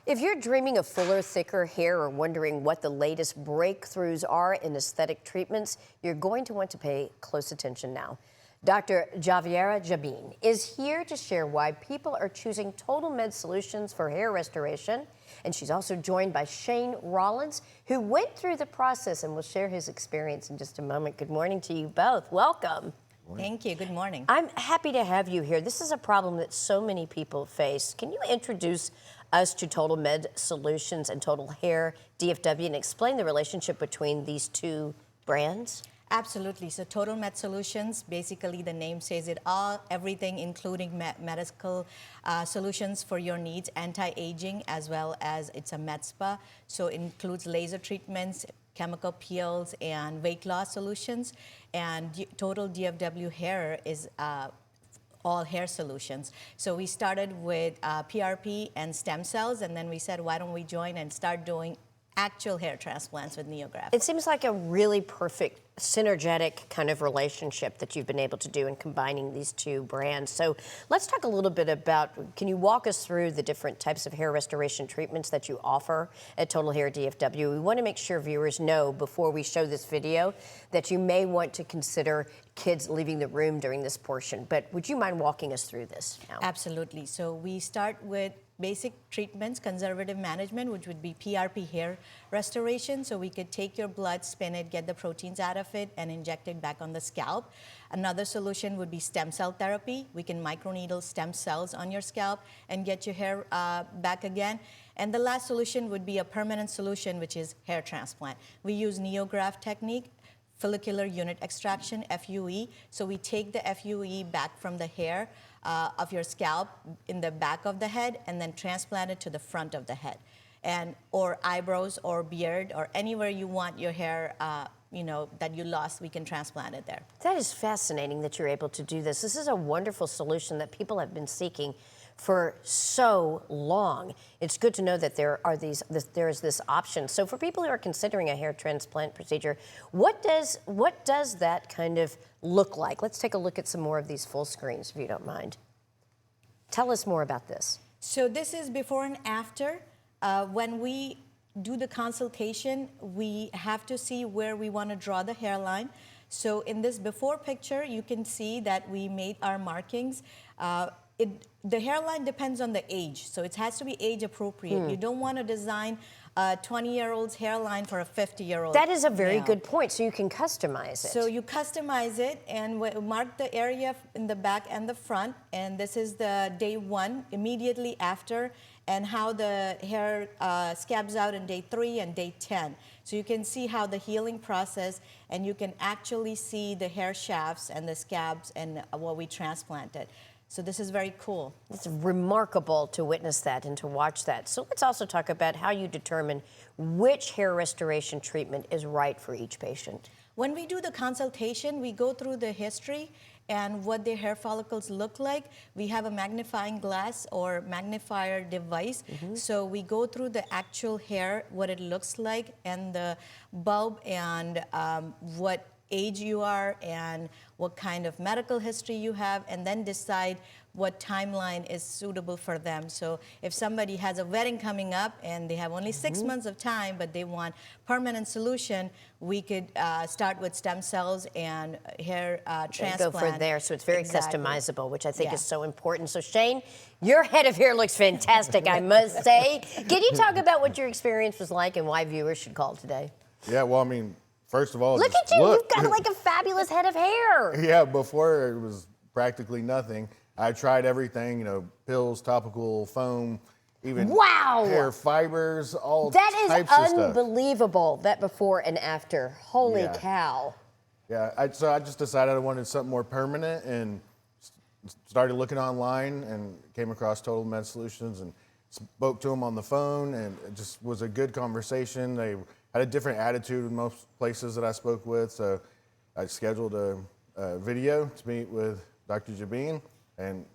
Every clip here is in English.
If you're dreaming of fuller, thicker hair or wondering what the latest breakthroughs are in aesthetic treatments, you're going to want to pay close attention now. Dr. Javiera Jabin is here to share why people are choosing Total Med Solutions for hair restoration. And she's also joined by Shane Rollins, who went through the process and will share his experience in just a moment. Good morning to you both. Welcome. Thank you. Good morning. I'm happy to have you here. This is a problem that so many people face. Can you introduce us to Total Med Solutions and Total Hair DFW and explain the relationship between these two brands? Absolutely. So Total Med Solutions, basically the name says it all, everything including medical solutions for your needs, anti-aging, as well as it's a med spa. So it includes laser treatments, chemical peels, and weight loss solutions. And Total DFW Hair is all hair solutions. So we started with PRP and stem cells, and then we said, why don't we join and start doing actual hair transplants with NeoGraft. It seems like a really perfect synergetic kind of relationship that you've been able to do in combining these two brands. So let's talk a little bit about, can you walk us through the different types of hair restoration treatments that you offer at Total Hair DFW? We want to make sure viewers know before we show this video that you may want to consider kids leaving the room during this portion, but would you mind walking us through this now? Absolutely. So we start with basic treatments, conservative management, which would be PRP hair restoration. So we could take your blood, spin it, get the proteins out of it, and inject it back on the scalp. Another solution would be stem cell therapy. We can microneedle stem cells on your scalp and get your hair back again. And the last solution would be a permanent solution, which is hair transplant. We use NeoGraft technique, follicular unit extraction, FUE. So we take the FUE back from the hair of your scalp in the back of the head and then transplant it to the front of the head. And or eyebrows or beard or anywhere you want your hair that you lost, we can transplant it there. That is fascinating that you're able to do this. This is a wonderful solution that people have been seeking for so long. It's good to know that there is this option. So for people who are considering a hair transplant procedure, what does that kind of look like? Let's take a look at some more of these full screens, if you don't mind. Tell us more about this. So this is before and after. When we do the consultation, we have to see where we want to draw the hairline. So in this before picture, you can see that we made our markings. The hairline depends on the age, so it has to be age appropriate. You don't want to design a 20-year-old's hairline for a 50-year-old. That is a very good point, so you can customize it. So you customize it and mark the area in the back and the front, and this is the day 1, immediately after, and how the hair scabs out in day 3 and day 10. So you can see how the healing process, and you can actually see the hair shafts and the scabs and what we transplanted. So this is very cool. It's remarkable to witness that and to watch that. So let's also talk about how you determine which hair restoration treatment is right for each patient. When we do the consultation, we go through the history and what their hair follicles look like. We have a magnifying glass or magnifier device. So we go through the actual hair, what it looks like, and the bulb, and what age you are and what kind of medical history you have, and then decide what timeline is suitable for them. So if somebody has a wedding coming up and they have only 6 months of time, but they want permanent solution, we could start with stem cells and hair transplant. Go for there, so it's very customizable, which I think is so important. So Shane, your head of hair looks fantastic, I must say. Can you talk about what your experience was like and why viewers should call today? Yeah, well, I mean, first of all, look at you, you've got like a fabulous head of hair. Yeah, before it was practically nothing. I tried everything, pills, topical, foam, even hair fibers, all types of stuff. That is unbelievable, that before and after. Holy cow. Yeah, so I just decided I wanted something more permanent and started looking online and came across Total Med Solutions and spoke to them on the phone, and it just was a good conversation. They had a different attitude in most places that I spoke with, so I scheduled a video to meet with Dr. Jabin, and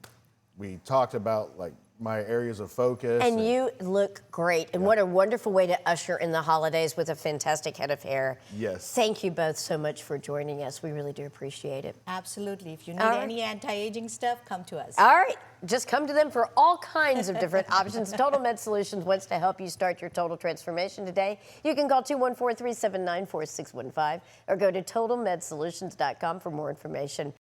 we talked about like my areas of focus. And you look great. And what a wonderful way to usher in the holidays with a fantastic head of hair. Yes. Thank you both so much for joining us. We really do appreciate it. Absolutely. If you need All right. any anti-aging stuff, come to us. All right. Just come to them for all kinds of different options. Total Med Solutions wants to help you start your total transformation today. You can call 214-379-4615 or go to totalmedsolutions.com for more information.